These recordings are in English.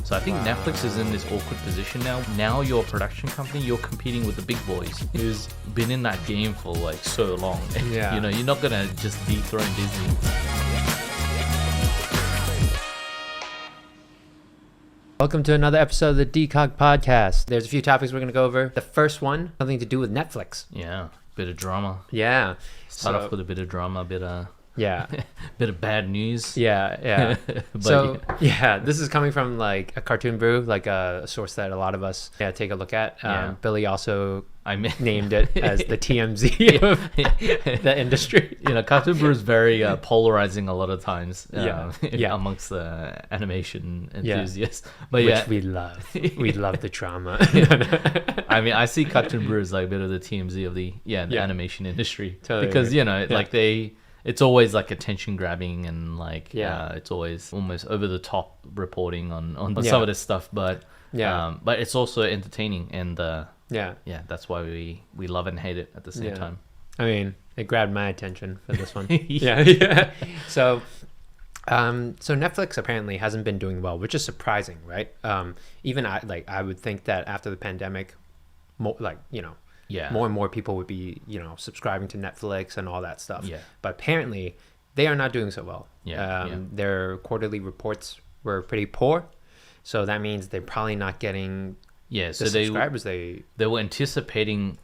So I think Netflix is in this awkward position now. Now you're a production company, you're competing with the big boys who's been in that game for like so long. Yeah. You know, you're not gonna just dethrone Disney. Welcome to another episode of the Decogged podcast. There's a few topics we're going to go over. The first one, something to do with Netflix. Yeah, bit of drama. Yeah. Start off with a bit of drama, bit of bad news. Yeah. This is coming from like a Cartoon Brew, like a source that a lot of us take a look at. Billy also named it as the TMZ of the industry. You know, Cartoon Brew is very polarizing a lot of times amongst the animation enthusiasts. But which we love. We love the drama. I mean, I see Cartoon Brew as like a bit of the TMZ of the animation industry. Totally because, agree. you know, like it's always like attention grabbing and like it's always almost over the top reporting on some of this stuff, but it's also entertaining and that's why we love and hate it at the same time. I mean, it grabbed my attention for this one. So Netflix apparently hasn't been doing well, which is surprising, right? Even I would think that after the pandemic, more and more people would be, subscribing to Netflix and all that stuff. But apparently they are not doing so well. Their quarterly reports were pretty poor. So that means they're probably not getting the subscribers they were anticipating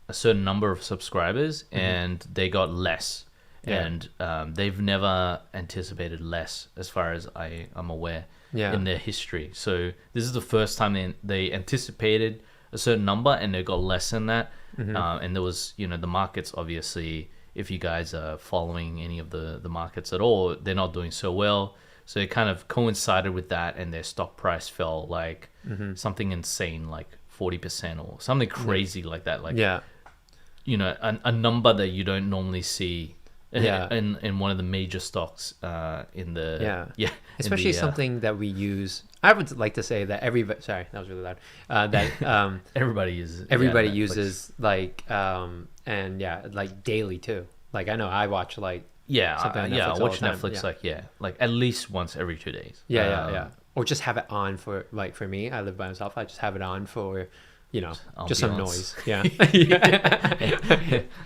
a certain number of subscribers and they got less. And they've never anticipated less as far as I'm aware in their history. So this is the first time they anticipated a certain number and they got less than that. And there was, the markets, obviously, if you guys are following any of the markets at all, they're not doing so well. So it kind of coincided with that and their stock price fell like something insane, like 40% or something crazy like that. Like, a number that you don't normally see in one of the major stocks especially something that we use. I would like to say that sorry, that was really loud. That everybody uses. Everybody uses like like daily too. Like I know I watch like I watch Netflix like at least once every 2 days. Or just have it on for me. I live by myself. I just have it on for just some noise. Let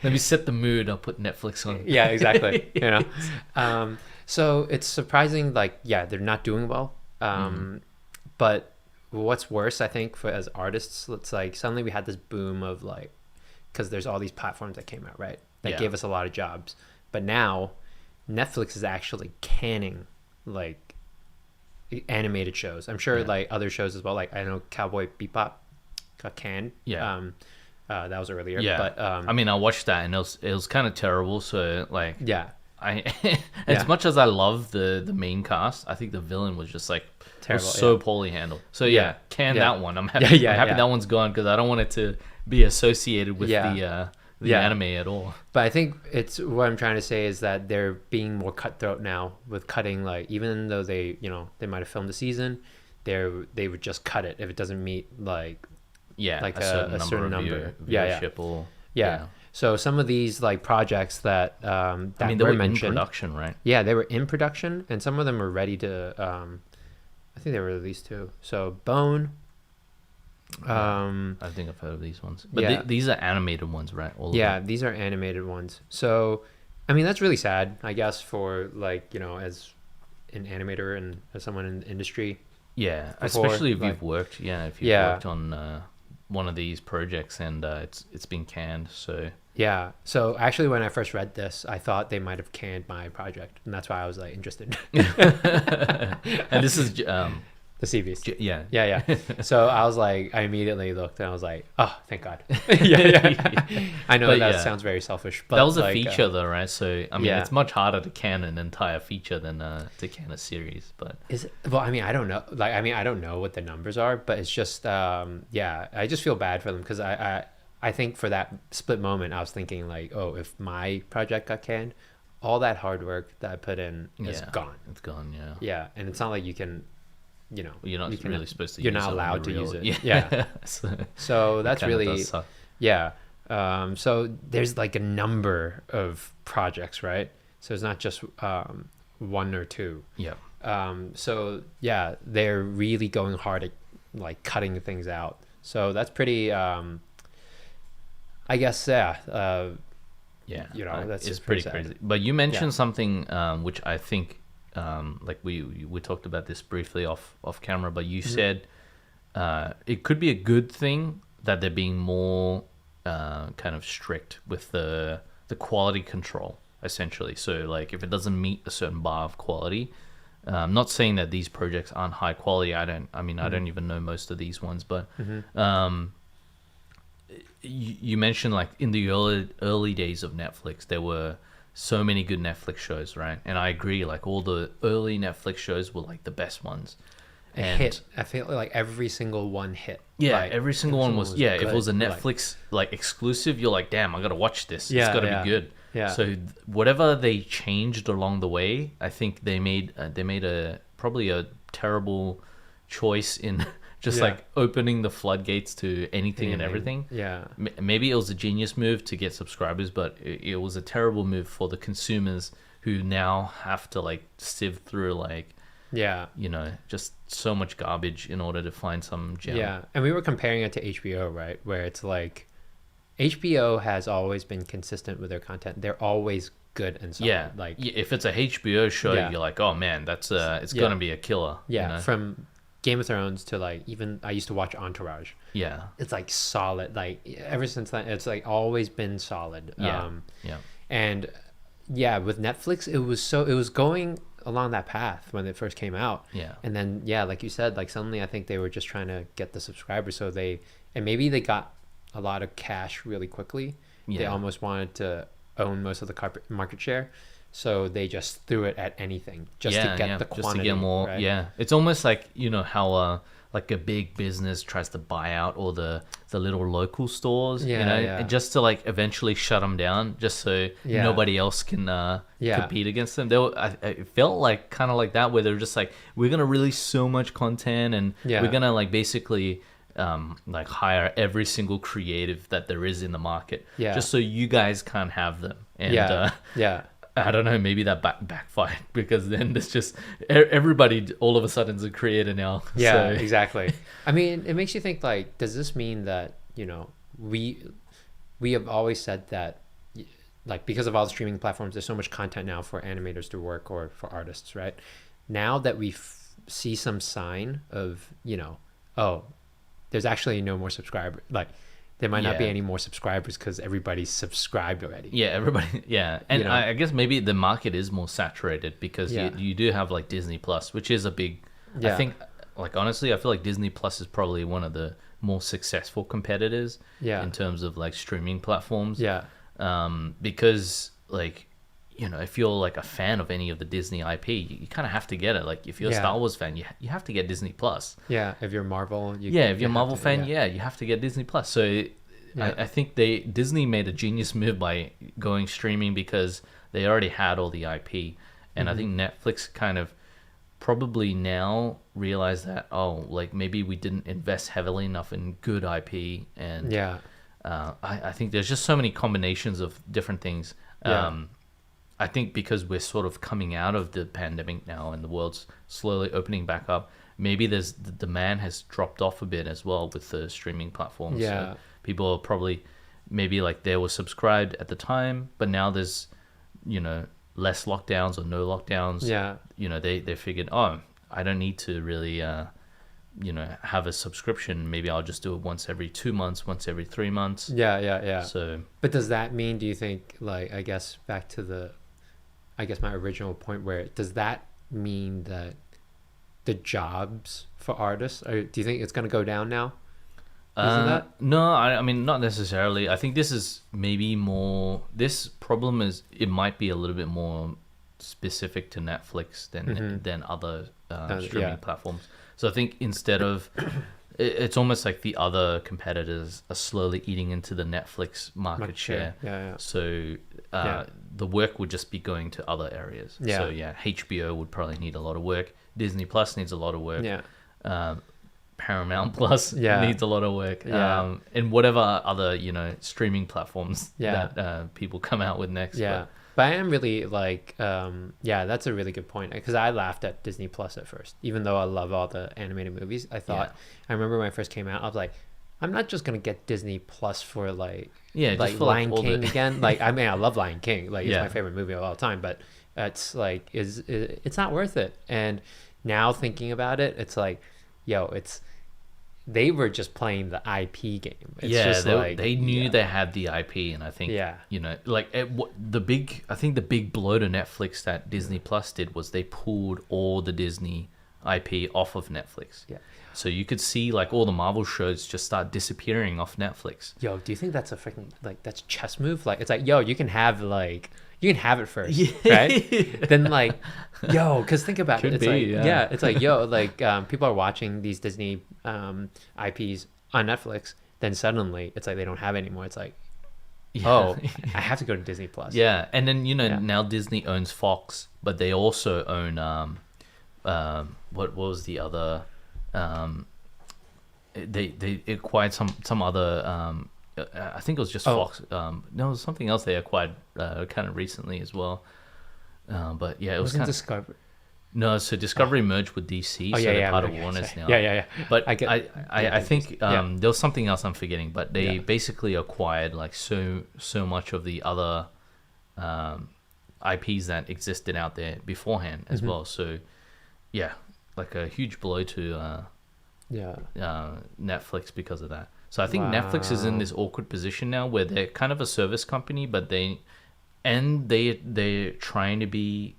me set the mood. I'll put Netflix on. Yeah, exactly. So it's surprising. They're not doing well. But what's worse, I think, as artists, it's like suddenly we had this boom of because there's all these platforms that came out, right? That gave us a lot of jobs. But now Netflix is actually canning animated shows. I'm sure other shows as well. Like I know Cowboy Bebop got canned. That was earlier. But I mean, I watched that and it was kind of terrible. So as much as I love the main cast, I think the villain was just terrible, was so poorly handled. So can that one. I'm happy. I'm happy that one's gone because I don't want it to be associated with the anime at all. But I think it's what I'm trying to say is that they're being more cutthroat now with cutting. Even though they might have filmed the season, they would just cut it if it doesn't meet a certain number. So some of these projects that they were mentioned, in production, right? Yeah, they were in production, and some of them were ready to. I think they were released too. So Bone. I think I've heard of these ones, but these are animated ones, right? These are animated ones. So, I mean, that's really sad, I guess, for as an animator and as someone in the industry. Yeah, before, especially if you've worked. If you've worked on one of these projects and it's been canned. So so actually when I first read this, I thought they might have canned my project, and that's why I was interested. And this is the CVs. So I was I immediately looked and I was oh, thank God. I know that sounds very selfish, but that was a feature though, right? So I mean it's much harder to can an entire feature than to can a series. But I mean, I don't know. I don't know what the numbers are, but it's just I just feel bad for them because I think for that split moment I was thinking oh, if my project got canned, all that hard work that I put in is gone. It's gone. And it's not like you can you're not really supposed to you're not allowed to use it. So that's really so there's a number of projects, right? So it's not just one or two. So yeah, they're really going hard at like cutting things out. So that's pretty. I guess Yeah, you know, that's it's just pretty sad. crazy. But you mentioned something which I think like we talked about this briefly off camera, but you said it could be a good thing that they're being more kind of strict with the quality control, essentially. So like if it doesn't meet a certain bar of quality, I'm not saying that these projects aren't high quality. I don't even know most of these ones, but you mentioned like in the early days of Netflix, there were so many good Netflix shows, right? And I agree, like all the early Netflix shows were like the best ones. And hit. I feel like every single one hit. Yeah, like, every single one was yeah. good. If it was a Netflix like exclusive, you're like, damn, I gotta watch this. Yeah, it's gotta yeah. be good. Yeah. So whatever they changed along the way, I think they made probably a terrible choice in just like opening the floodgates to anything and everything. Yeah. Maybe it was a genius move to get subscribers, but it was a terrible move for the consumers who now have to like sieve through like, you know, just so much garbage in order to find some gem. Yeah. And we were comparing it to HBO, right? Where it's like HBO has always been consistent with their content. They're always good and solid. Yeah. Like if it's a HBO show, you're like, oh man, that's it's gonna be a killer. Yeah. You know? From Game of Thrones to like even I used to watch Entourage. Yeah. It's like solid. Like ever since then, it's like always been solid. Yeah. And yeah, with Netflix, it was going along that path when it first came out. Yeah. And then like you said, like suddenly I think they were just trying to get the subscribers, so maybe they got a lot of cash really quickly. Yeah. They almost wanted to own most of the market share. So they just threw it at anything just to get the quantity. Just to get more, right? Yeah. It's almost like, you know, how like a big business tries to buy out all the little local stores, you know, just to like eventually shut them down, just so nobody else can compete against them. It felt like kind of like that, where they're just like, we're going to release so much content and we're going to like basically like hire every single creative that there is in the market, just so you guys can't have them. And I don't know, maybe that backfired, because then there's just everybody all of a sudden is a creator now. Yeah, so. Exactly. I mean, it makes you think like, does this mean that, you know, we have always said that like because of all the streaming platforms, there's so much content now for animators to work or for artists, right? Now that we see some sign of, you know, oh, there's actually no more subscribers, like there might not be any more subscribers because everybody's subscribed already. Yeah, everybody. Yeah, and you know? I guess maybe the market is more saturated because you do have like Disney Plus, which is a big. I think, like honestly, I feel like Disney Plus is probably one of the more successful competitors. In terms of like streaming platforms. Because like, you know, if you're like a fan of any of the Disney IP, you kind of have to get it. Like if you're a Star Wars fan, you have to get Disney Plus. Yeah, if you're Marvel, if you're a Marvel fan, you have to get Disney Plus. So I think Disney made a genius move by going streaming because they already had all the IP, and I think Netflix kind of probably now realize that like maybe we didn't invest heavily enough in good IP, and I think there's just so many combinations of different things. I think because we're sort of coming out of the pandemic now and the world's slowly opening back up, maybe the demand has dropped off a bit as well with the streaming platforms. So people are probably maybe like they were subscribed at the time, but now there's, you know, less lockdowns or no lockdowns. You know, they figured, I don't need to really, you know, have a subscription. Maybe I'll just do it once every 2 months, once every 3 months. So, but does that mean, do you think, like, I guess back to my original point, where does that mean that the jobs for artists, do you think it's going to go down now? No, I mean, not necessarily. I think this is maybe more, this problem is, it might be a little bit more specific to Netflix than other streaming platforms. So I think instead of, it's almost like the other competitors are slowly eating into the Netflix market share. So the work would just be going to other areas. So HBO would probably need a lot of work. Disney Plus needs a lot of work. Paramount Plus needs a lot of work. And whatever other, you know, streaming platforms that people come out with next. But I am really like, yeah, that's a really good point, because I laughed at Disney Plus at first, even though I love all the animated movies. I thought, I remember when I first came out, I was like, I'm not just gonna get Disney Plus for like Lion King again. Like, I mean, I love Lion King, like it's my favorite movie of all time, but it's like it's not worth it. And now thinking about it, it's like, yo, they were just playing the IP game. It's just they knew they had the IP, and I think you know, like I think the big blow to Netflix that Disney Plus did was they pulled all the Disney IP off of Netflix. Yeah. So you could see like all the Marvel shows just start disappearing off Netflix. Yo, do you think that's a freaking that's a chess move? Like, it's like, yo, you can have it first, right? Then like, yo, because think about it. It's it's like, yo, like people are watching these Disney IPs on Netflix. Then suddenly it's like they don't have it anymore. It's like, I have to go to Disney Plus. Yeah, and then now Disney owns Fox, but they also own what was the other? They acquired some other. I think it was just Fox. No, it was something else they acquired kind of recently as well. But yeah, it was kind of Discovery. No, so Discovery merged with DC, so they're part of Warner's now. Yeah. But I think there was something else I'm forgetting. But they basically acquired like so much of the other IPs that existed out there beforehand as well. So yeah, like a huge blow to Netflix because of that. So I think Netflix is in this awkward position now where they're kind of a service company, but they're trying to be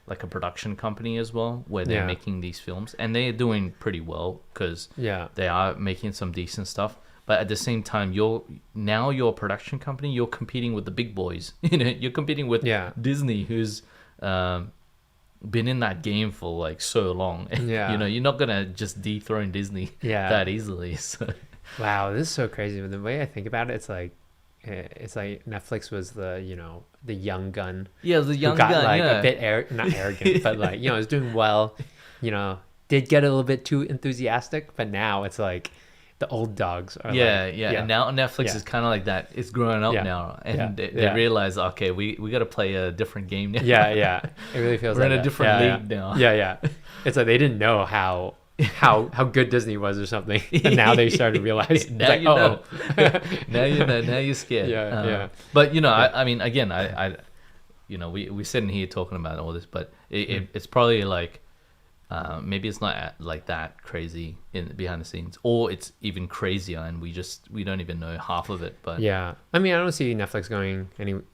like a production company as well, where they're making these films, and they're doing pretty well because they are making some decent stuff. But at the same time, you're a production company. You're competing with the big boys. You're competing with Disney, who's been in that game for like so long. You're not gonna just dethrone Disney that easily. So. Wow, this is so crazy. But the way I think about it, it's like Netflix was the young gun. Yeah, the young gun. Like a bit not arrogant, but like is doing well. Did get a little bit too enthusiastic, but now it's like the old dogs are. And now Netflix is kind of like that. It's growing up now, and they realize, okay, we got to play a different game now. It really feels we're like in a different league now. It's like they didn't know how good Disney was or something, and now they started to realize. Now like, you know. Now you know. Now you're scared. But I mean, again, we're sitting here talking about all this, but it's probably like maybe it's not like that crazy behind the scenes, or it's even crazier, and we don't even know half of it. But I mean, I don't see Netflix going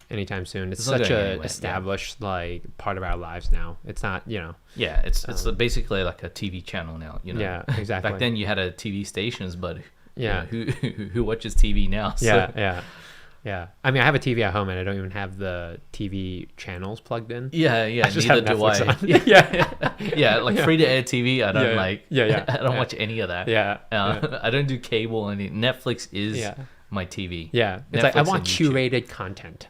anytime soon. It's such a established like part of our lives now. It's not it's basically like a TV channel now. Exactly. Back then you had a TV stations, but who watches TV now? Yeah. I mean, I have a TV at home, and I don't even have the TV channels plugged in. I just neither do I. Like free to air TV. I don't I don't watch any of that. I don't do cable. And Netflix is my TV. Yeah, it's Netflix, like I want curated content.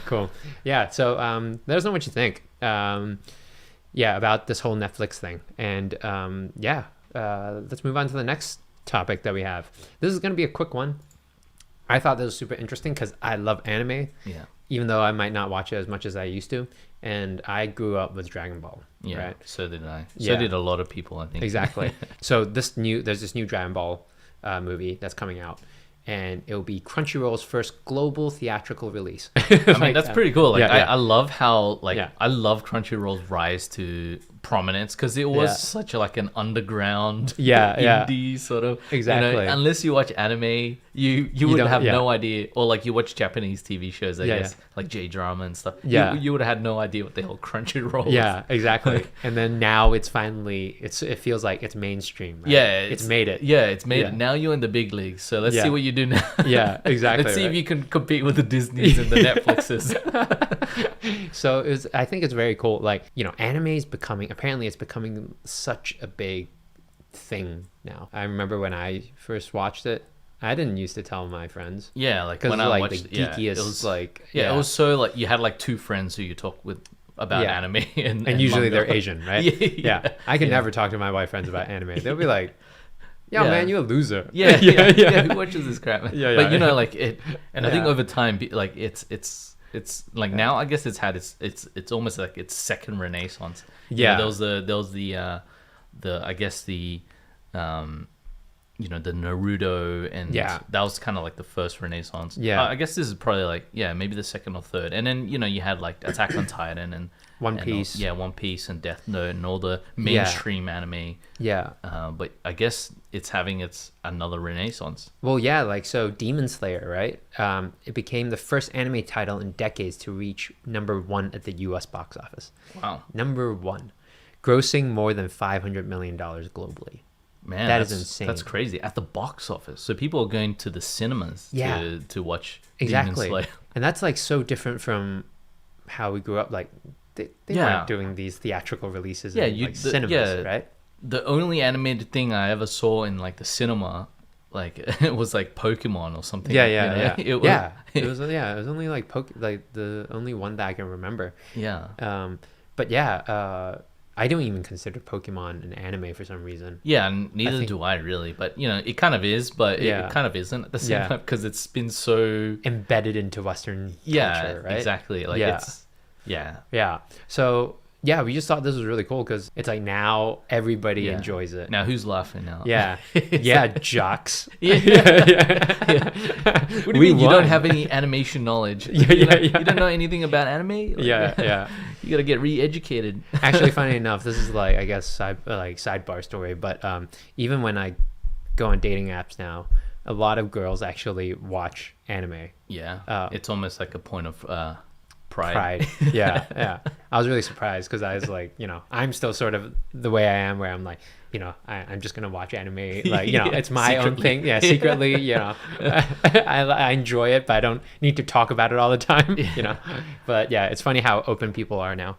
Cool. Yeah. So let us know what you think. About this whole Netflix thing, and let's move on to the next topic that we have. This is going to be a quick one. I thought this was super interesting because I love anime, even though I might not watch it as much as I used to, and I grew up with Dragonball. Right? So did I. So did a lot of people, I think. Exactly. So there's this new Dragonball movie that's coming out, and it will be Crunchyroll's first global theatrical release. I mean, that's pretty cool. Like, I love how I love Crunchyroll's rise to prominence, because it was such like an underground indie sort of. Exactly. Unless you watch anime, you would have no idea, or like you watch Japanese TV shows, I guess, like J-drama and stuff. You would have had no idea what the hell Crunchyroll was. Yeah, exactly. And then now it's finally it feels like it's mainstream. Right? It's made it. It's made it. Now you're in the big leagues. So let's see what you do now. Yeah, exactly. Let's see if you can compete with the Disneys and the Netflixes. So I think it's very cool. Like, anime is apparently it's becoming such a big thing now. I remember when I first watched it, I didn't used to tell my friends. Yeah, like when I watched the geekiest, it was like it was so like you had like two friends who you talk with about anime, and usually manga. They're Asian, right? I can never talk to my white friends about anime. They'll be like, Yeah, man, you're a loser. Yeah. Who watches this crap? Man? Yeah, But you know, like it, and I think over time, like it's like now I guess it's had it's almost like its second renaissance. Yeah, there was the I guess the the Naruto, and that was kind of like the first renaissance. I guess this is probably like maybe the second or third, and then you had like Attack on Titan and One Piece. One Piece and Death Note and all the mainstream anime. But I guess it's having another renaissance. Well, like so Demon Slayer, right? It became the first anime title in decades to reach #1 at the US box office. Wow. #1, grossing more than $500 million globally. Man, that's insane. That's crazy. At the box office. So people are going to the cinemas to watch exactly. Demon Slayer. And that's like so different from how we grew up. Like they weren't doing these theatrical releases in cinemas, right? The only animated thing I ever saw in like the cinema, like it was like Pokemon or something. It was only like the only one that I can remember. I don't even consider Pokemon an anime for some reason. Yeah, and neither do I really. But it kind of is, but it kind of isn't at the same time because it's been so embedded into Western culture, right? Exactly. Like it's So we just thought this was really cool because it's like now everybody enjoys it. Now who's laughing now? Jocks. What do you mean you don't have any animation knowledge? You don't know anything about anime? Like, you gotta get re-educated. Actually, funny enough, this is like I guess sidebar story, but even when I go on dating apps now, a lot of girls actually watch anime. It's almost like a point of pride. I was really surprised because I was like, I'm still sort of the way I am where I'm like, I'm just gonna watch anime, like it's my own thing. Secretly, I enjoy it, but I don't need to talk about it all the time. But it's funny how open people are now.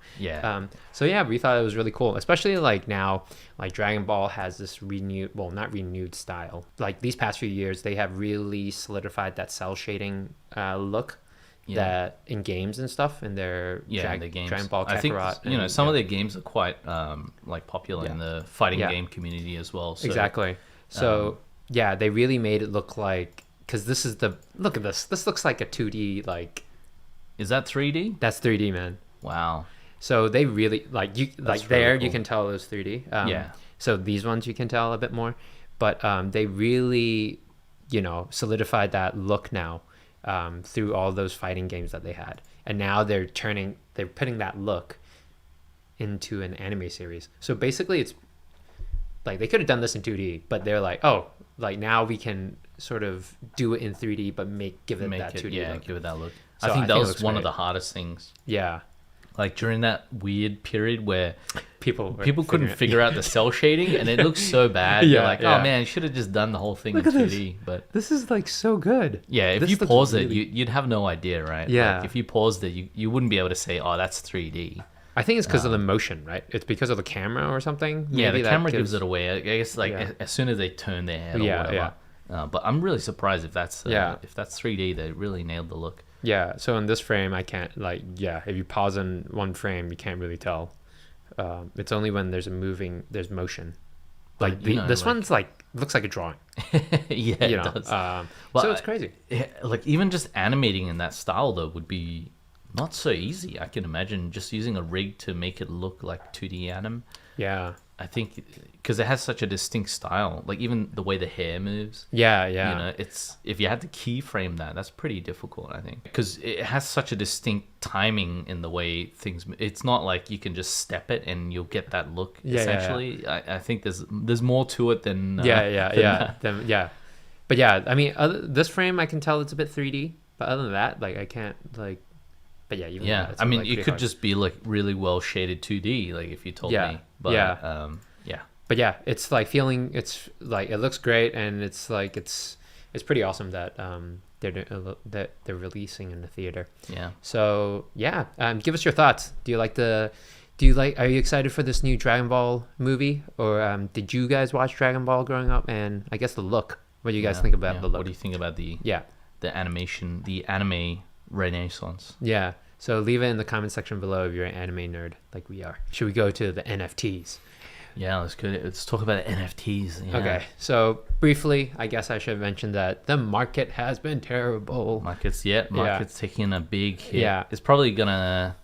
So we thought it was really cool, especially like now, like Dragon Ball has this not renewed style. Like these past few years, they have really solidified that cell shading look. That in games and stuff in their the games. Dragon Ball Kakarot. I think some of their games are quite like popular in the fighting game community as well. So, exactly. So they really made it look like, because look at this. This looks like a 2D like. Is that 3D? That's 3D, man. Wow. So they really you can tell it was 3D. So these ones you can tell a bit more, but they really solidified that look now. Through all those fighting games that they had, and now they're putting that look into an anime series. So basically it's like they could have done this in 2D, but they're like, now we can sort of do it in 3D but give it that 2D look. Give it that look. So I think that was one of the hardest things. Like during that weird period where people couldn't figure out the cell shading, and it looks so bad. You're like, oh man, you should have just done the whole thing in 2D. But this is like so good. If you pause it, you'd have no idea, right? Like, if you paused it, you wouldn't be able to say, oh, that's 3D. I think it's because of the motion, right? It's because of the camera or something. The camera gives it away. I guess as soon as they turn their head or whatever. But I'm really surprised if that's 3D, they really nailed the look. So in this frame, I can't if you pause in one frame, you can't really tell. It's only when there's motion. Like this one's like looks like a drawing. It does. So it's crazy. Like even just animating in that style though would be not so easy. I can imagine just using a rig to make it look like 2D anim. I think because it has such a distinct style, like even the way the hair moves. It's if you had to keyframe that's pretty difficult, I think, because it has such a distinct timing in the way things. It's not like you can just step it and you'll get that look. Essentially, I think there's more to it than But I mean, this frame I can tell it's a bit 3D, but other than that, like I can't like. But I mean, it could just be like really well shaded 2D, like if you told me. But But it's like it's like it looks great, and it's like it's pretty awesome that they're releasing in the theater. So give us your thoughts. Are you excited for this new Dragon Ball movie, or did you guys watch Dragon Ball growing up? And I guess the look. What do you guys think about the look? What do you think about the animation, the anime renaissance? So leave it in the comment section below if you're an anime nerd like we are. Should we go to the NFTs? Yeah, let's talk about NFTs. Yeah. Okay, so briefly, I guess I should mention that the market has been terrible. Market's taking a big hit. Yeah. It's probably gonna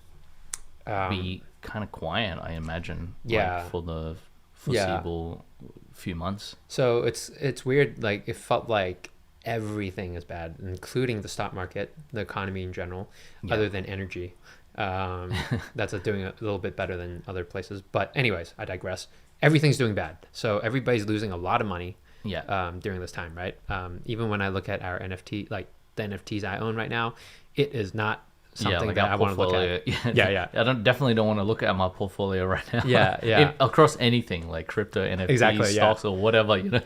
be kind of quiet, I imagine. Yeah. Like, for the foreseeable few months. So it's weird. Like, it felt like everything is bad, including the stock market, the economy in general, other than energy. That's doing a little bit better than other places. But anyways, I digress. Everything's doing bad. So everybody's losing a lot of money during this time, right? Even when I look at our NFT, like the NFTs I own right now, it is not something that I want to look at. Yeah. I definitely don't want to look at my portfolio right now. Yeah. Across anything like crypto, NFTs, stocks, or whatever, you know.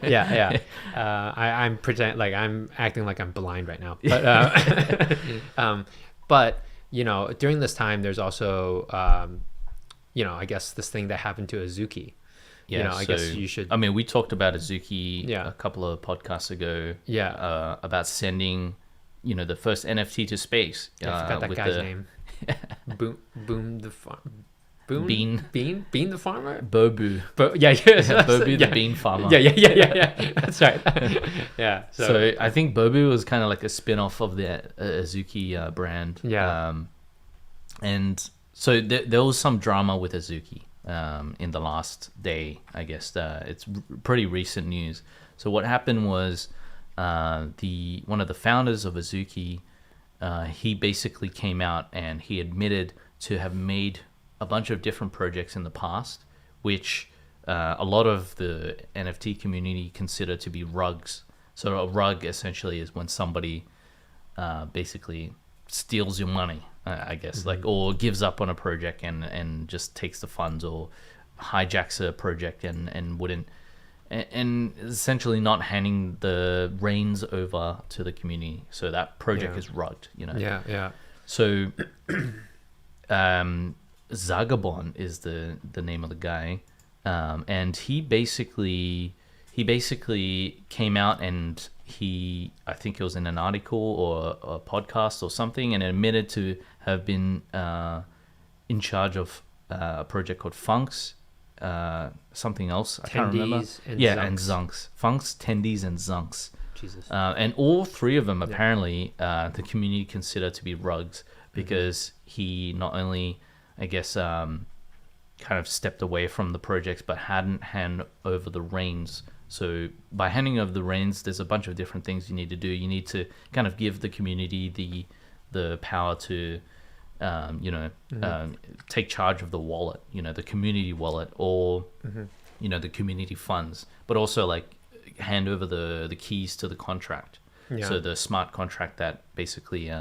I'm I'm acting like I'm blind right now. But but you know, during this time, there's also I guess this thing that happened to Azuki. Yeah, I guess you should. I mean, we talked about Azuki a couple of podcasts ago. Yeah. About sending, the first NFT to space. I forgot that guy's name. Boom the farm. Bean the farmer. Bobu. Bobu the bean farmer. Yeah. That's right. Yeah. So I think Bobu was kind of like a spin-off of the Azuki brand. Yeah. And so there was some drama with Azuki in the last day, I guess. It's pretty recent news. So what happened was one of the founders of Azuki, he basically came out and he admitted to have made a bunch of different projects in the past, which a lot of the NFT community consider to be rugs. So a rug essentially is when somebody basically steals your money, I guess, or gives up on a project and just takes the funds, or hijacks a project and wouldn't, and essentially not handing the reins over to the community. So that project is rugged, Yeah. So Zagabon is the name of the guy, and he basically came out and I think it was in an article or a podcast or something, and admitted to have been in charge of a project called Funks, something else I can't remember. And Zunks. Funks, Tendies, and Zunks. Jesus. And all three of them apparently the community consider to be rugs, because he not only, I guess, kind of stepped away from the projects, but hadn't hand over the reins. So by handing over the reins, there's a bunch of different things you need to do. You need to kind of give the community the power to, take charge of the wallet, the community wallet, or, the community funds, but also like hand over the keys to the contract. Yeah. So the smart contract that basically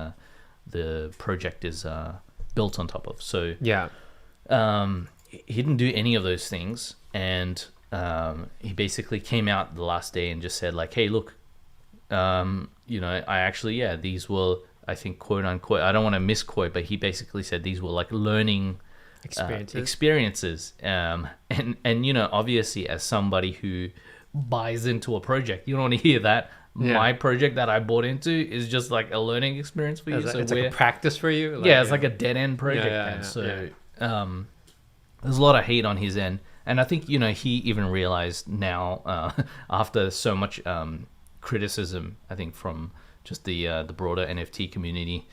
the project is built on top of. So he didn't do any of those things, and he basically came out the last day and just said like, hey, look, I actually, these were, I think, quote unquote, I don't want to misquote, but he basically said these were like learning experiences. And obviously, as somebody who buys into a project, you don't want to hear that. My project that I bought into is just like a learning experience for you. So it's like a practice for you. It's like a dead end project. There's a lot of hate on his end, and I think he even realized now after so much criticism, I think from just the broader NFT community,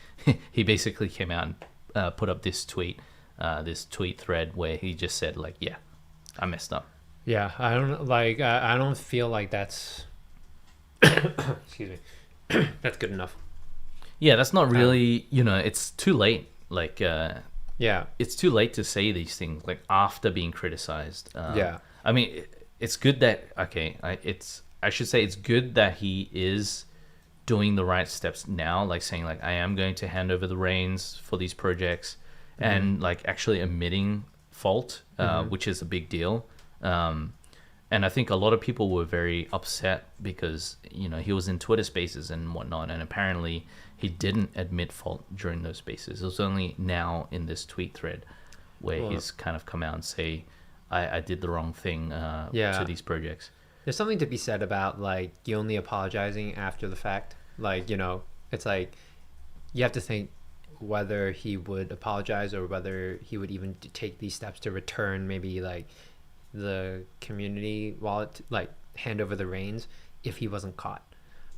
he basically came out and put up this tweet thread where he just said like, I messed up. Yeah, I don't feel like that's excuse me, that's good enough. Yeah, that's not really, it's too late. Like, it's too late to say these things like after being criticized. I mean, it's good that I should say it's good that he is doing the right steps now, like saying like, I am going to hand over the reins for these projects, and like actually admitting fault, which is a big deal. And I think a lot of people were very upset because, he was in Twitter spaces and whatnot, and apparently he didn't admit fault during those spaces. It was only now in this tweet thread where he's kind of come out and say, I did the wrong thing to these projects. There's something to be said about like you only apologizing after the fact. Like, it's like you have to think whether he would apologize or whether he would even take these steps to return maybe like the community wallet, like hand over the reins if he wasn't caught,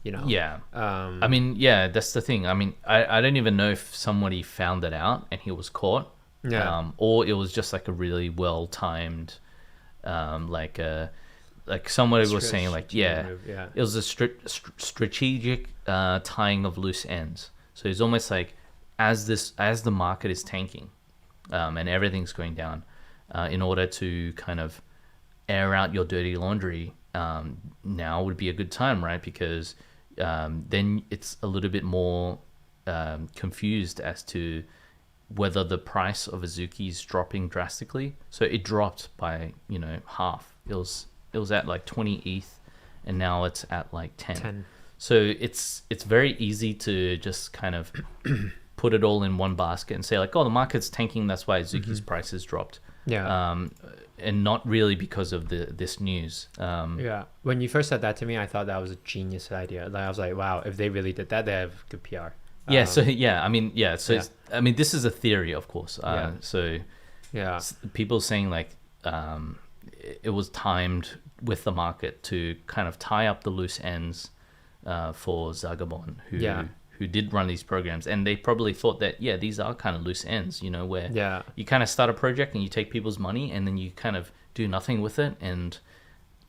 you know? Yeah. I mean, yeah, that's the thing. I mean, I don't even know if somebody found it out and he was caught. Yeah. Or it was just like a really well timed, like somebody was saying like, move, it was a strategic tying of loose ends. So it's almost like as the market is tanking, and everything's going down, in order to kind of air out your dirty laundry, now would be a good time, right? Because then it's a little bit more confused as to whether the price of Azuki is dropping drastically. So it dropped by, half. It was at like 20 ETH and now it's at like 10. So it's very easy to just kind of put it all in one basket and say like, oh, the market's tanking, that's why Azuki's price has dropped. Yeah. And not really because of this news. Yeah. When you first said that to me, I thought that was a genius idea. Like, I was like, wow, if they really did that, they have good PR. Yeah. I mean, this is a theory, of course. So yeah, people saying like it was timed with the market to kind of tie up the loose ends for Zuckerberg, who did run these programs, and they probably thought that these are kind of loose ends, where you kind of start a project and you take people's money and then you kind of do nothing with it, and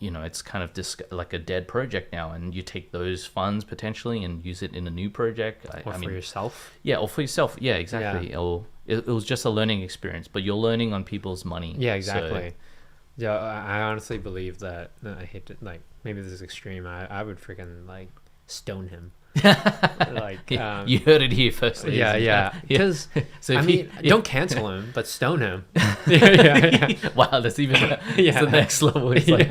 it's kind of like a dead project now, and you take those funds potentially and use it in a new project. For yourself. Yeah, or for yourself. Yeah, exactly. Yeah. Or it was just a learning experience, but you're learning on people's money. Yeah, exactly. So, I honestly believe that. I hate to, like, maybe this is extreme. I would freaking like stone him. Like, you heard it here first. Yeah. Because don't cancel him, but stone him. Wow, that's even it's the next level. It's like,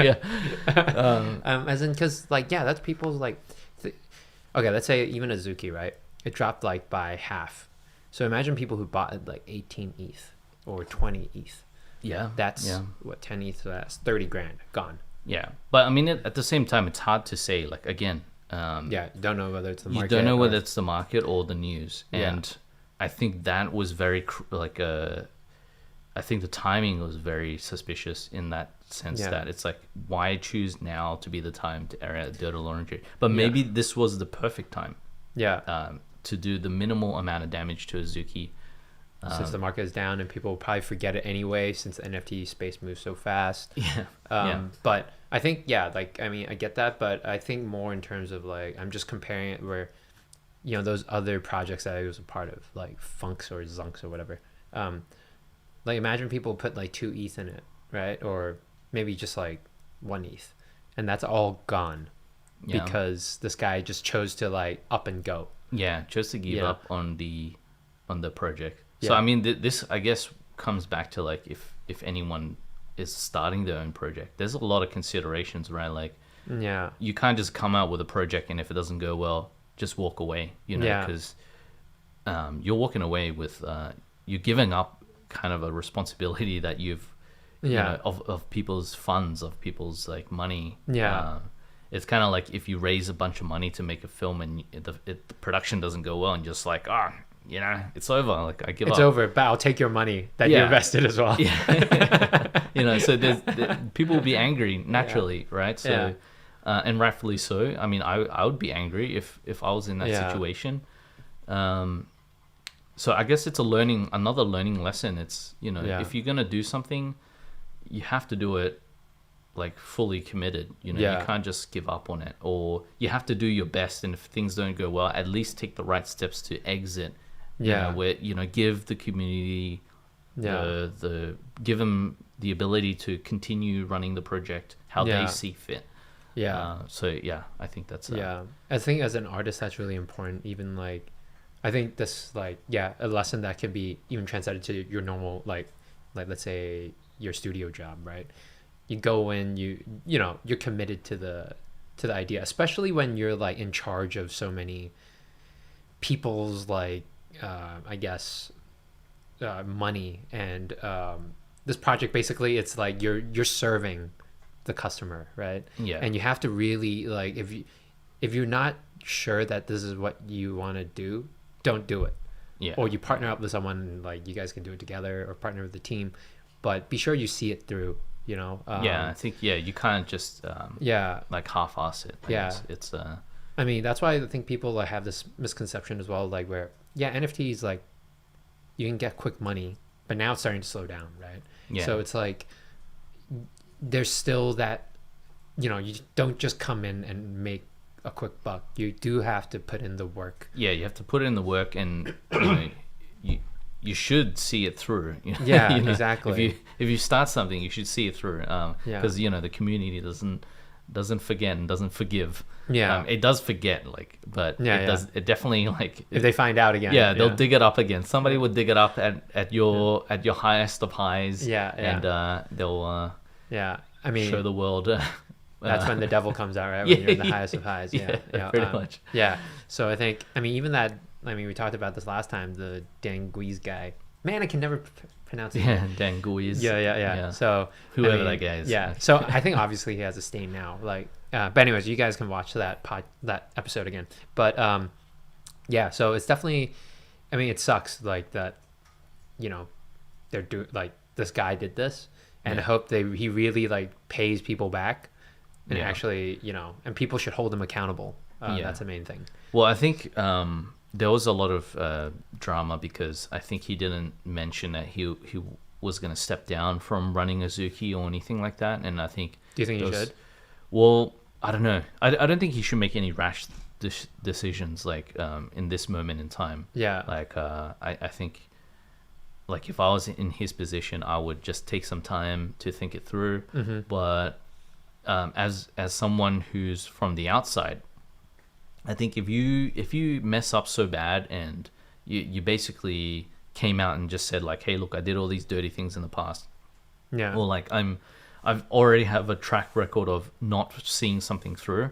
as in, because like, that's people's like. Okay, let's say even Azuki, right? It dropped like by half. So imagine people who bought it like 18 ETH or 20 ETH. Yeah, that's what 10 ETH. So that's 30 grand gone. Yeah, but I mean, at the same time, it's hard to say. Like again. You don't know whether it's the market. You don't know whether it's the market or the news, and I think that was very I think the timing was very suspicious in that sense that it's like, why choose now to be the time to air out dirty laundry? But maybe this was the perfect time. To do the minimal amount of damage to Azuki. Since the market is down and people will probably forget it anyway, since the NFT space moves so fast. But I think, like, I mean, I get that, but I think more in terms of like, I'm just comparing it where, those other projects that I was a part of, like Funks or Zunks or whatever. Like, imagine people put like 2 ETH in it, right? Or maybe just like 1 ETH, and that's all gone because this guy just chose to like up and go. Yeah, chose to give up on the project. So I mean, this I guess comes back to like, if anyone is starting their own project, there's a lot of considerations, right? Like, you can't just come out with a project and if it doesn't go well, just walk away, because you're walking away with you're giving up kind of a responsibility that you've of people's funds, of people's like money. It's kind of like if you raise a bunch of money to make a film and the production doesn't go well, and just like, it's over. Like, I give up. It's over, but I'll take your money that you invested as well. So people will be angry naturally, right? So, and rightfully so. I mean, I would be angry if I was in that situation. So I guess it's another learning lesson. It's, if you're gonna do something, you have to do it like fully committed. You can't just give up on it, or you have to do your best. And if things don't go well, at least take the right steps to exit. Where give the community give them the ability to continue running the project how they see fit. I think that's I think as an artist that's really important. Even like, I think this like a lesson that can be even translated to your normal like let's say your studio job, right? You go in, you're committed to the idea, especially when you're like in charge of so many people's like I guess money, and this project basically, it's like you're serving the customer, right? And you have to really like, if you're not sure that this is what you want to do, don't do it. Or you partner up with someone, like you guys can do it together, or partner with the team, but be sure you see it through. I think you can't just like half-ass it. It's I mean, that's why I think people like have this misconception as well, like where NFTs, like you can get quick money, but now it's starting to slow down, right? So it's like there's still that, you don't just come in and make a quick buck. You do have to put in the work. You have to put in the work, and you should see it through. Exactly. If you start something, you should see it through, because the community doesn't forget and doesn't forgive. It does forget, but it definitely, like, if they find out again, they'll dig it up again. Somebody would dig it up at your highest of highs, and they'll I mean, show the world. That's when the devil comes out, right? When you're in the highest of highs. Pretty much. So I think, even that, we talked about this last time, the Danguiz guy. Man, I can never pronounce it. Danguiz. Yeah. So whoever that guy is. Yeah. So I think obviously he has a stain now. But anyways, you guys can watch that episode again. But so it's definitely, it sucks like that, they're doing, like, this guy did this, and I hope he really, like, pays people back, and actually, and people should hold him accountable. That's the main thing. Well, I think there was a lot of drama because I think he didn't mention that he was going to step down from running Azuki or anything like that, and I think. Do you think he should? Well, I don't know. I don't think he should make any rash decisions in this moment in time. I think, like, if I was in his position, I would just take some time to think it through. But as someone who's from the outside, I think if you mess up so bad and you basically came out and just said, like, hey, look, I did all these dirty things in the past, or like I've already have a track record of not seeing something through,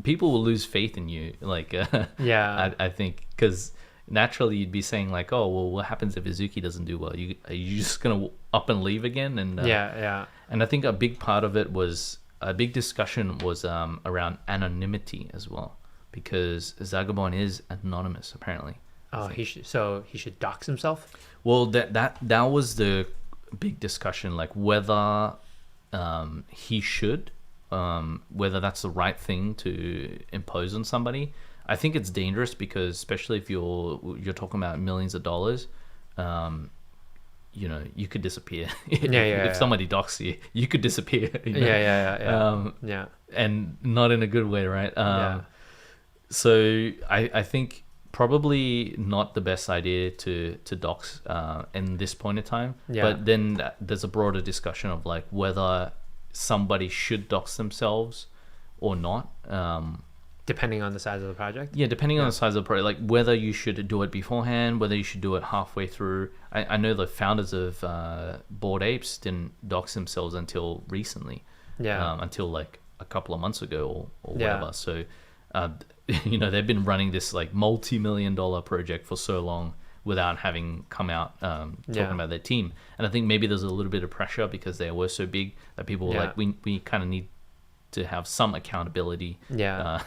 people will lose faith in you. I think, because naturally you'd be saying, like, oh, well, what happens if Azuki doesn't do well? Are you just gonna up and leave again? And and I think a big part of it was a big discussion was around anonymity as well, because Zagabon is anonymous apparently. Oh, he should dox himself. Well, that was the big discussion, like whether he should, whether that's the right thing to impose on somebody. I think it's dangerous because, especially if you're talking about millions of dollars, you could disappear. If somebody doxes you, you could disappear. And not in a good way, right? So I think probably not the best idea to dox in this point in time. But then there's a broader discussion of, like, whether somebody should dox themselves or not. Depending on the size of the project? Depending on the size of the project, like whether you should do it beforehand, whether you should do it halfway through. I know the founders of Bored Apes didn't dox themselves until recently, until like a couple of months ago or whatever. So, they've been running this like multi-million-dollar project for so long without having come out talking about their team. And I think maybe there's a little bit of pressure because they were so big that people were like, we kind of need to have some accountability,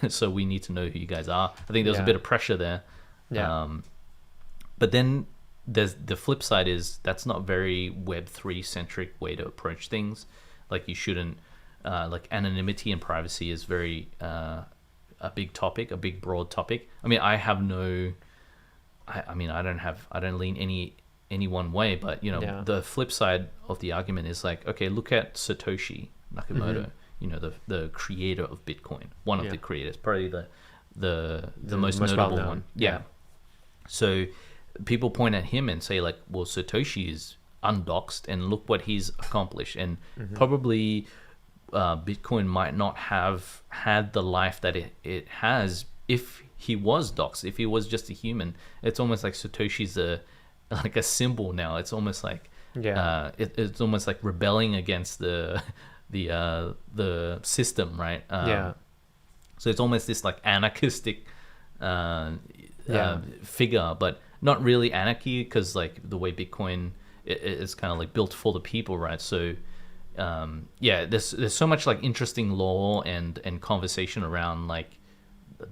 so we need to know who you guys are. I think there's a bit of pressure there, but then there's the flip side is that's not very Web3 centric way to approach things. Like, you shouldn't like, anonymity and privacy is very a big topic, a big broad topic. I mean, I don't lean any one way, but the flip side of the argument is like, okay, look at Satoshi Nakamoto, the creator of Bitcoin, one of the creators, probably the most notable one. So people point at him and say, like, well, Satoshi is undoxed and look what he's accomplished, and probably Bitcoin might not have had the life that it has if he was doxed, if he was just a human. It's almost like Satoshi's like a symbol now. It's almost like it's almost like rebelling against the system, right? So it's almost this like anarchistic figure, but not really anarchy, because like the way Bitcoin is kind of like built for the people, right? So there's so much like interesting law and conversation around like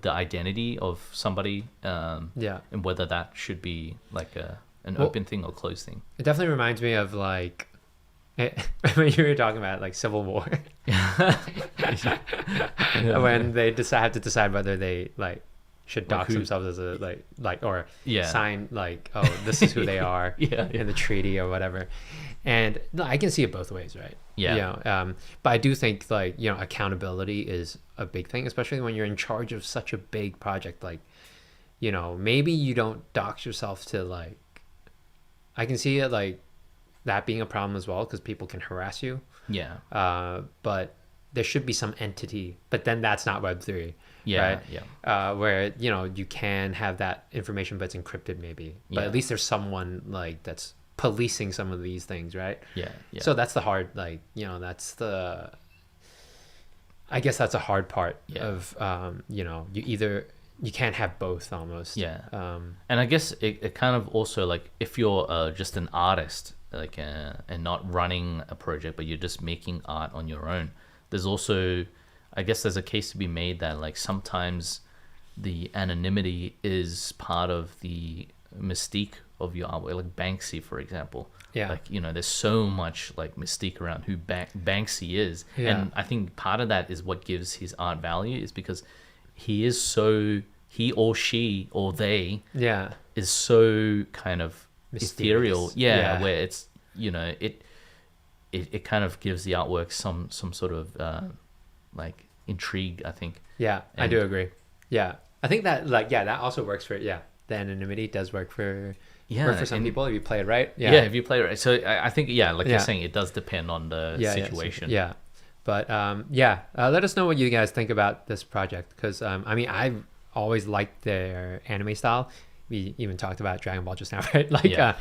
the identity of somebody, and whether that should be like an open thing or closed thing. It definitely reminds me of like When you were talking about like Civil War, when they have to decide whether they like should dox themselves as a or sign like, oh, this is who they are in the treaty or whatever. And no, I can see it both ways, right? Yeah. You know, but I do think like, you know, accountability is a big thing, especially when you're in charge of such a big project. Like, you know, maybe you don't dox yourself to like, I can see it like that being a problem as well, because people can harass you. Yeah. But there should be some entity, but then that's not Web3. Yeah. Right? Yeah. Where, you know, you can have that information, but it's encrypted maybe. But at least there's someone like that's policing some of these things, right? Yeah. So that's the hard, like, you know, I guess that's a hard part of, you know, you can't have both almost. Yeah. And I guess it kind of also like, if you're just an artist, like, and not running a project, but you're just making art on your own, there's also, I guess there's a case to be made that like sometimes the anonymity is part of the mystique of your artwork. Like Banksy, for example. Yeah. Like, you know, there's so much like mystique around who Banksy is. Yeah. And I think part of that is what gives his art value, is because he or she or they is so kind of mysterious. Ethereal. Where it's, you know, it kind of gives the artwork some sort of like intrigue, I think. Yeah, and I do agree. Yeah. I think that like, that also works for, the anonymity does work for some people if you play it right. If you play it right. So I think, like you're saying, it does depend on the situation. But let us know what you guys think about this project, because I mean, I've always liked their anime style. We even talked about Dragon Ball just now, right? Like,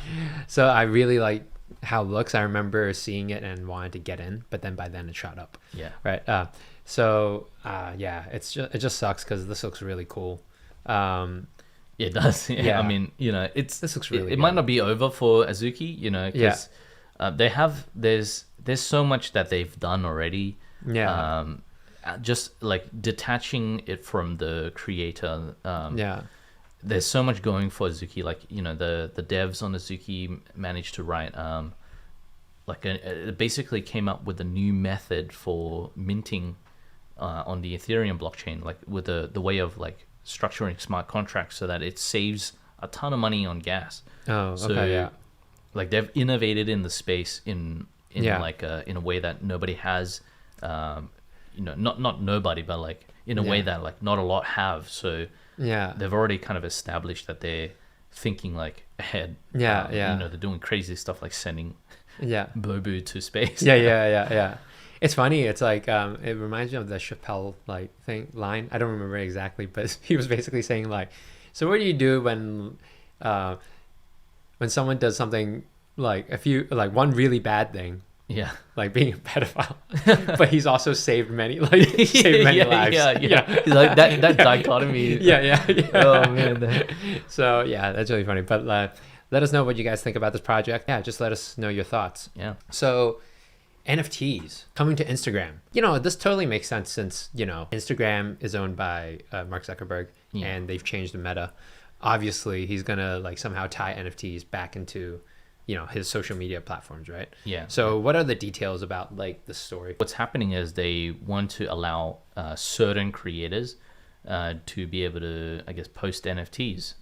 so I really like how it looks. I remember seeing it and wanted to get in, but then by then it shot up. Yeah. Right. It just sucks because this looks really cool. It does. I mean, you know, this looks really it might not be over for Azuki, you know, because there's so much that they've done already. Just like detaching it from the creator. There's so much going for Azuki. Like, you know, the devs on Azuki managed to write it basically came up with a new method for minting on the Ethereum blockchain, like with the way of like structuring smart contracts so that it saves a ton of money on gas. Like they've innovated in the space in a way that nobody has, you know, not nobody, but like in a way that like not a lot have. So they've already kind of established that they're thinking like ahead. You know, they're doing crazy stuff like sending Bobu to space. It's funny. It's like it reminds me of the Chappelle like line. I don't remember exactly, but he was basically saying like, so what do you do when someone does something like one really bad thing? Yeah, like being a pedophile, but he's also saved many lives. He's like that dichotomy. Oh man. So that's really funny. But let us know what you guys think about this project. Just let us know your thoughts. So NFTs coming to Instagram. You know, this totally makes sense since, you know, Instagram is owned by Mark Zuckerberg and they've changed the meta. Obviously, he's gonna like somehow tie NFTs back into, you know, his social media platforms, right? So what are the details about like the story? What's happening is they want to allow certain creators to be able to, I guess, post NFTs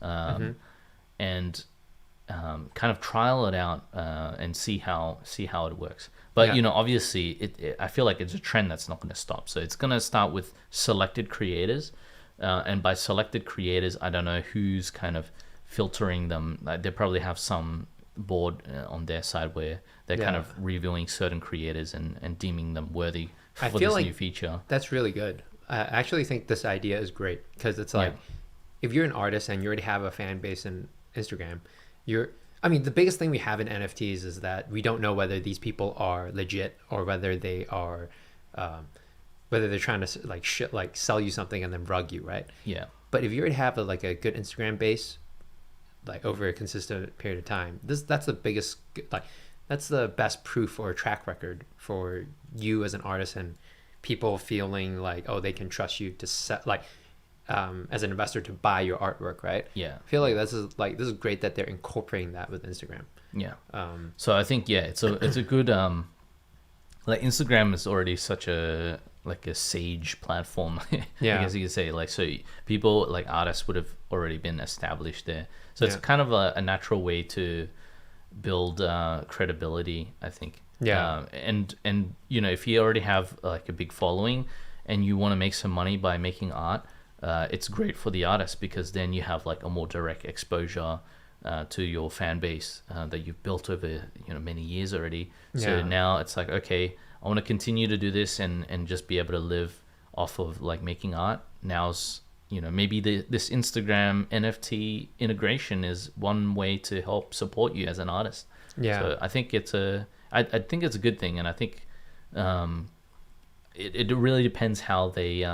and kind of trial it out and see how it works. But you know, obviously, I feel like it's a trend that's not going to stop. So it's going to start with selected creators, and by selected creators, I don't know who's kind of filtering them. Like, they probably have some board on their side where they're kind of reviewing certain creators and deeming them worthy for this new feature. That's really good. I actually think this idea is great, because it's like, if you're an artist and you already have a fan base in Instagram, I mean, the biggest thing we have in NFTs is that we don't know whether these people are legit or whether they are, whether they're trying to like sell you something and then rug you, right? But if you already have a good Instagram base, like over a consistent period of time, that's the biggest, like that's the best proof or track record for you as an artist and people feeling like, oh, they can trust you to set as an investor to buy your artwork, right? I feel like this is great that they're incorporating that with Instagram. So I think it's a good like Instagram is already such a like a sage platform. I guess you could say, like, so people like artists would have already been established there, so it's kind of a natural way to build credibility, I think. And you know, if you already have like a big following and you want to make some money by making art, it's great for the artist, because then you have like a more direct exposure to your fan base that you've built over, you know, many years already. So now it's like, okay, I want to continue to do this and just be able to live off of like making art. Now's, you know, maybe this Instagram NFT integration is one way to help support you as an artist. So I think it's I think it's a good thing, and I think it really depends how they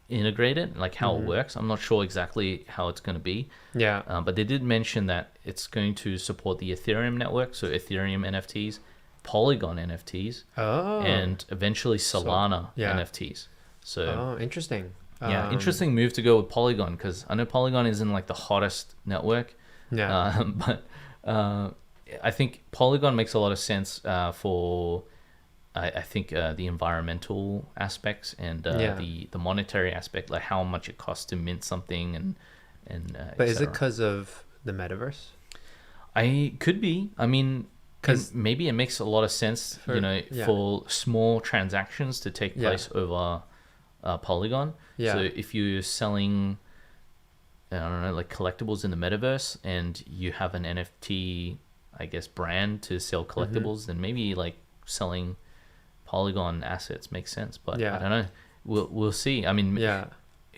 integrate it, like how it works. I'm not sure exactly how it's going to be. But they did mention that it's going to support the Ethereum network, so Ethereum NFTs, Polygon NFTs, and eventually Solana NFTs. So interesting. Interesting move to go with Polygon, because I know Polygon isn't like the hottest network. But I think Polygon makes a lot of sense for I think the environmental aspects and the monetary aspect, like how much it costs to mint something and but is it because of the metaverse? Could be. I mean, maybe it makes a lot of sense, for, you know, for small transactions to take place over Polygon. So if you're selling, I don't know, like collectibles in the metaverse, and you have an NFT, I guess, brand to sell collectibles, then maybe like selling Polygon assets makes sense. But I don't know. We'll see. I mean,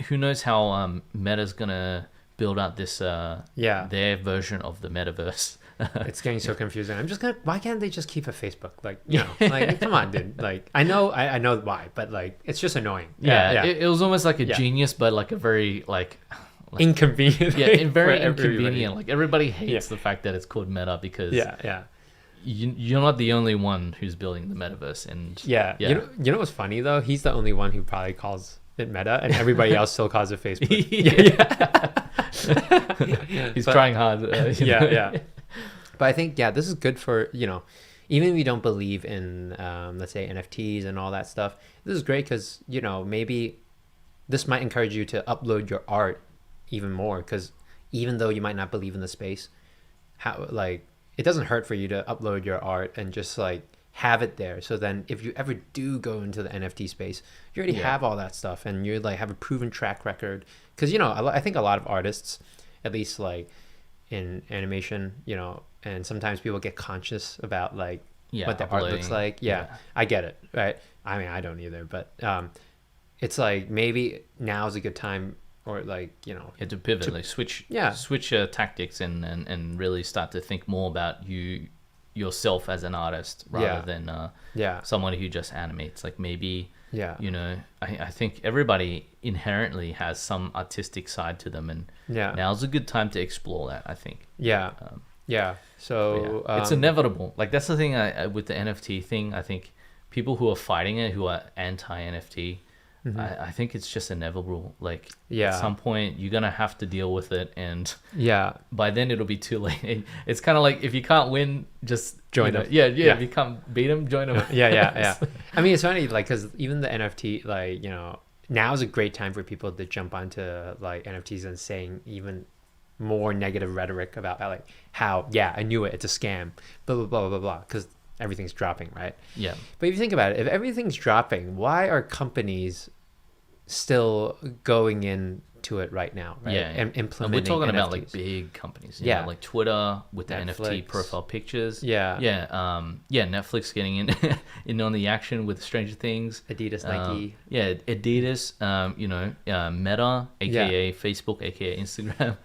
who knows how Meta's gonna build out this their version of the metaverse. It's getting so confusing. Why can't they just keep a Facebook? Like, you know, like, come on, dude. Like, I know why, but like, it's just annoying. It was almost like a genius, but like a very like inconvenient. Very inconvenient. Like, everybody hates the fact that it's called Meta, because you're not the only one who's building the metaverse. And you know what's funny though? He's the only one who probably calls it Meta, and everybody else still calls it Facebook. He's trying hard. But I think this is good for, you know, even if you don't believe in let's say NFTs and all that stuff, this is great because, you know, maybe this might encourage you to upload your art even more, because even though you might not believe in the space, how, like, it doesn't hurt for you to upload your art and just like have it there. So then if you ever do go into the NFT space, you already have all that stuff, and you like have a proven track record. Because, you know, I think a lot of artists, at least like in animation, you know, and sometimes people get conscious about like what their art looks like. I get it, right? I mean, I don't either, but it's like maybe now's a good time, or like, you know, to pivot, like switch tactics and really start to think more about yourself as an artist rather than someone who just animates. Like, maybe you know, I think everybody inherently has some artistic side to them, and now's a good time to explore that, I think. So it's inevitable. Like, that's the thing with the NFT thing. I think people who are fighting it, who are anti-NFT, I think it's just inevitable. Like, at some point you're gonna have to deal with it, and by then it'll be too late. It's kind of like, if you can't win, just join them. If you can't beat them, join them. I mean, it's funny, like, because even the NFT, like, you know, now is a great time for people to jump onto like NFTs and saying even more negative rhetoric about like how I knew it, it's a scam, blah blah blah blah blah, because everything's dropping, right? But if you think about it, if everything's dropping, why are companies still going into it right now, right? And implementing. And we're talking NFTs. About like big companies, you know, like Twitter with the NFT profile pictures. Netflix getting in on the action with Stranger Things. Adidas, Nike. Adidas. You know, Meta, aka Facebook, aka Instagram.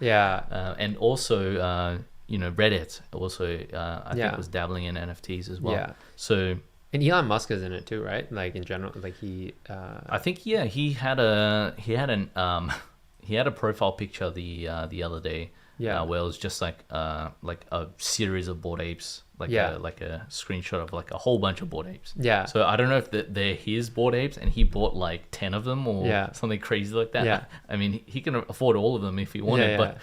And also, you know, Reddit also, I think was dabbling in NFTs as well. So. And Elon Musk is in it too, right? Like, in general, like he. I think he had a profile picture the other day. Where it was just like a series of Bored Apes, like a screenshot of like a whole bunch of Bored Apes. So I don't know if they're his Bored Apes, and he bought like 10 of them or something crazy like that. I mean, he can afford all of them if he wanted, but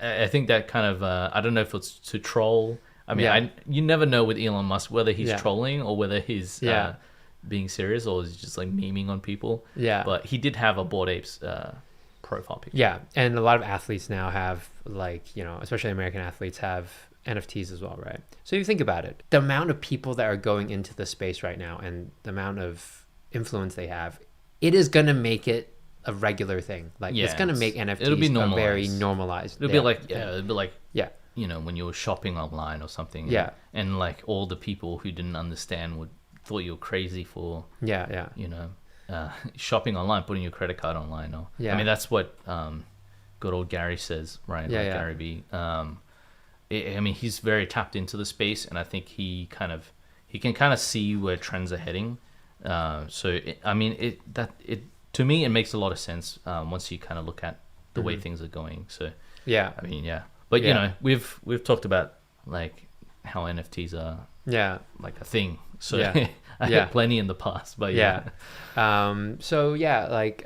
I think that kind of I don't know if it's to troll I mean, you never know with Elon Musk whether he's trolling or whether he's being serious or is just like memeing on people. Yeah. But he did have a Bored Apes profile picture. Yeah, and a lot of athletes now have, like, you know, especially American athletes have NFTs as well, right? So you think about it, the amount of people that are going into the space right now and the amount of influence they have, it is going to make it a regular thing. Like, it's going to make NFTs very normalized. It'll be like, you know, when you were shopping online or something. Yeah. And like all the people who didn't understand thought you were crazy for, you know, shopping online, putting your credit card online. Or, I mean, that's what good old Gary says, right? Gary B. I mean, he's very tapped into the space, and I think he can kind of see where trends are heading. To me, it makes a lot of sense once you kind of look at the way things are going. So I mean, but you know, we've talked about like how NFTs are like a thing. So I had plenty in the past, but like,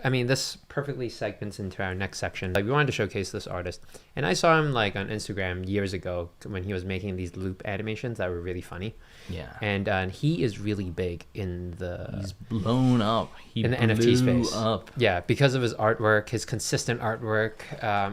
I mean, this perfectly segments into our next section. Like, we wanted to showcase this artist, and I saw him like on Instagram years ago when he was making these loop animations that were really funny. And he is really big in he's blown up. In the NFT space. Yeah, because of his artwork, his consistent artwork,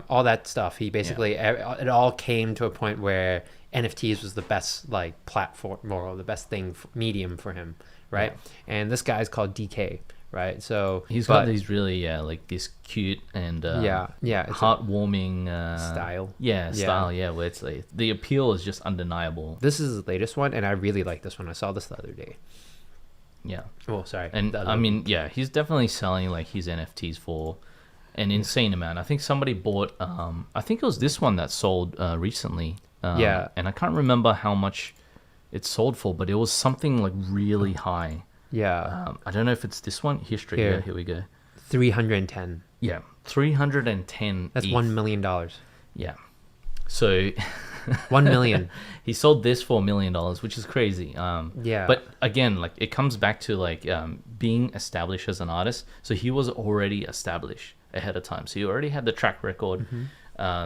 all that stuff. He basically it all came to a point where NFTs was the best like platform or the best medium for him, right? And this guy's called DK, right? So he's got these really like this cute and heartwarming style. Where it's like the appeal is just undeniable. This is the latest one, and I really like this one. I saw this the other day. And I mean, he's definitely selling like his NFTs for an insane amount. I think somebody bought I think it was this one that sold recently. And I can't remember how much it sold for, but it was something like really high. I don't know if it's this one. History. Here we go. 310. 310. That's $1 million. So 1 million. He sold this for $1 million, which is crazy. But again, like, it comes back to like being established as an artist. So he was already established ahead of time. So he already had the track record.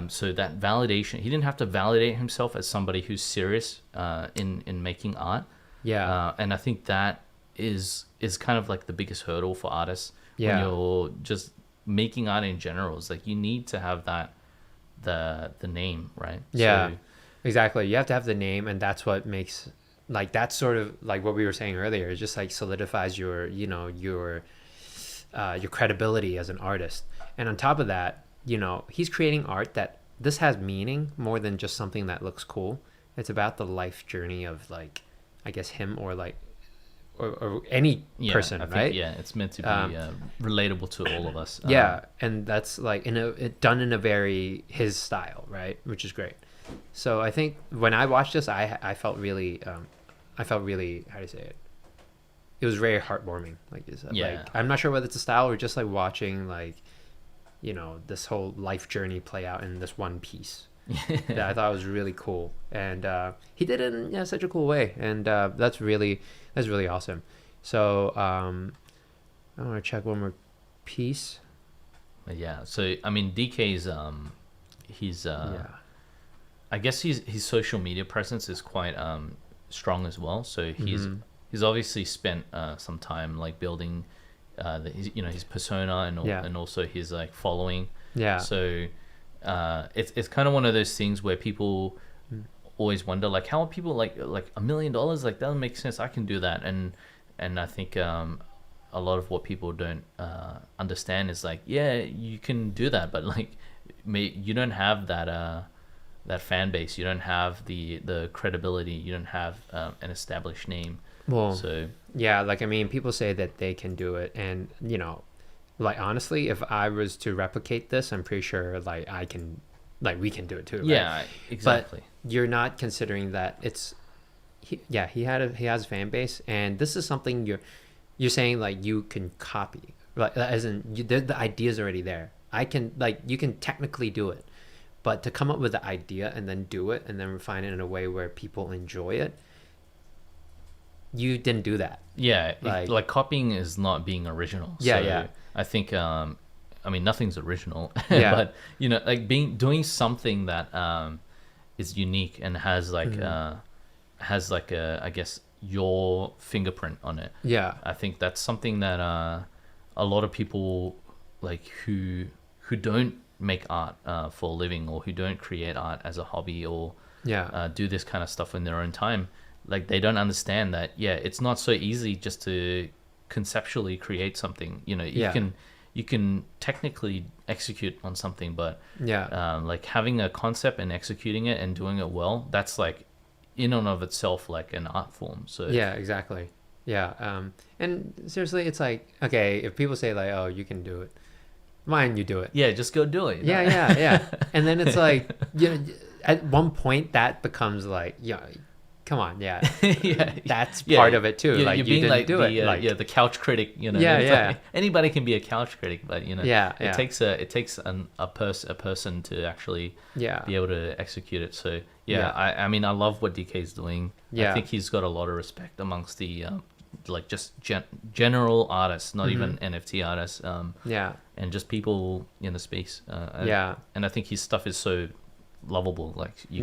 So that validation, he didn't have to validate himself as somebody who's serious in making art. And I think that is kind of like the biggest hurdle for artists when you're just making art in general. It's like you need to have that the name, right? Exactly. You have to have the name, and that's what makes, like, that's sort of like what we were saying earlier. It just like solidifies your credibility as an artist. And on top of that, you know, he's creating art that this has meaning more than just something that looks cool. It's about the life journey of, like, I guess him or like or any person, right? It's meant to be relatable to all of us. And that's like done in a very his style, right? Which is great. So I think when I watched this, I felt really how do you say it? It was very heartwarming, like you said. Like, I'm not sure whether it's a style or just like watching, like, you know, this whole life journey play out in this one piece. That I thought was really cool, and he did it in such a cool way, and that's really awesome. So I want to check one more piece. So I mean, DK's he's I guess his social media presence is quite strong as well. So he's obviously spent some time like building his persona and also his like following. So it's kind of one of those things where people always wonder, like, how are people like $1 million? Like, that doesn't make sense. I can do that. And I think a lot of what people don't understand is like, you can do that, but like you don't have that fan base. You don't have the credibility. You don't have an established name. Well, so like, I mean, people say that they can do it, and you know, like, honestly, if I was to replicate this, I'm pretty sure like we can do it too, right? Exactly. But you're not considering that he has a fan base, and this is something you're saying like you can copy, like, as in the idea's already there. You can technically do it, but to come up with the idea and then do it and then refine it in a way where people enjoy it, you didn't do that. Like copying is not being original. I think I mean, nothing's original. But you know, like doing something that is unique and has like has like I guess your fingerprint on it. Yeah. I think that's something that a lot of people like who don't make art for a living, or who don't create art as a hobby, or do this kind of stuff in their own time, like they don't understand that it's not so easy just to conceptually create something. You can technically execute on something, but like having a concept and executing it and doing it well, that's like in and of itself like an art form. So exactly. And seriously, it's like, okay, if people say like, oh, you can do it, why don't you do it? Just go do it. Yeah. And then it's like, at one point that becomes like, come on, that's part of it too. You're like you being didn't like do the, it. the couch critic. Like, anybody can be a couch critic, but it takes a person to actually be able to execute it. So I mean, I love what DK's doing. I think he's got a lot of respect amongst the like just general artists, not even NFT artists. And just people in the space. And I think his stuff is so lovable. Like you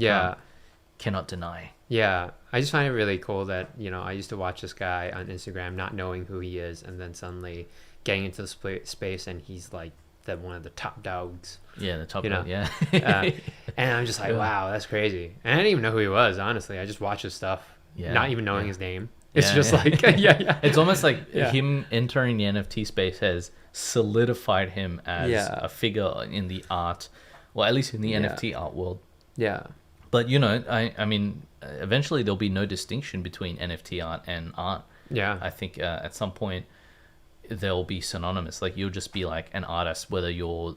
cannot deny. I just find it really cool that I used to watch this guy on Instagram not knowing who he is, and then suddenly getting into the space and he's like one of the top dogs. The top dog. And I'm just like, wow, that's crazy. And I didn't even know who he was, honestly. I just watched his stuff not even knowing his name. It's just like it's almost like him entering the NFT space has solidified him as a figure in the art, or at least in the NFT art world. But I mean, eventually there'll be no distinction between NFT art and art. I think at some point they'll be synonymous. Like you'll just be like an artist, whether you're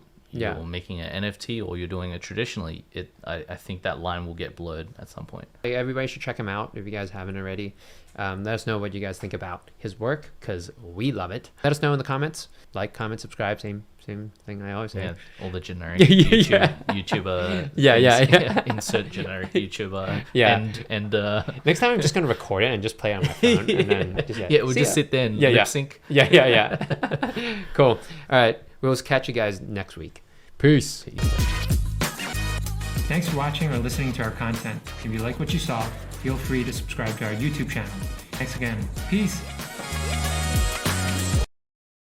making an NFT or you're doing it traditionally. I think that line will get blurred at some point. Everybody should check him out if you guys haven't already. Let us know what you guys think about his work, because we love it. Let us know in the comments. Like, comment, subscribe, same thing I always say. All the generic YouTuber. Insert generic YouTuber. And next time I'm just gonna record it and just play it on my phone, and then we'll just sit there and lip sync. Cool. All right, we'll catch you guys next week. Peace. Thanks for watching or listening to our content. If you like what you saw, feel free to subscribe to our YouTube channel. Thanks again. Peace.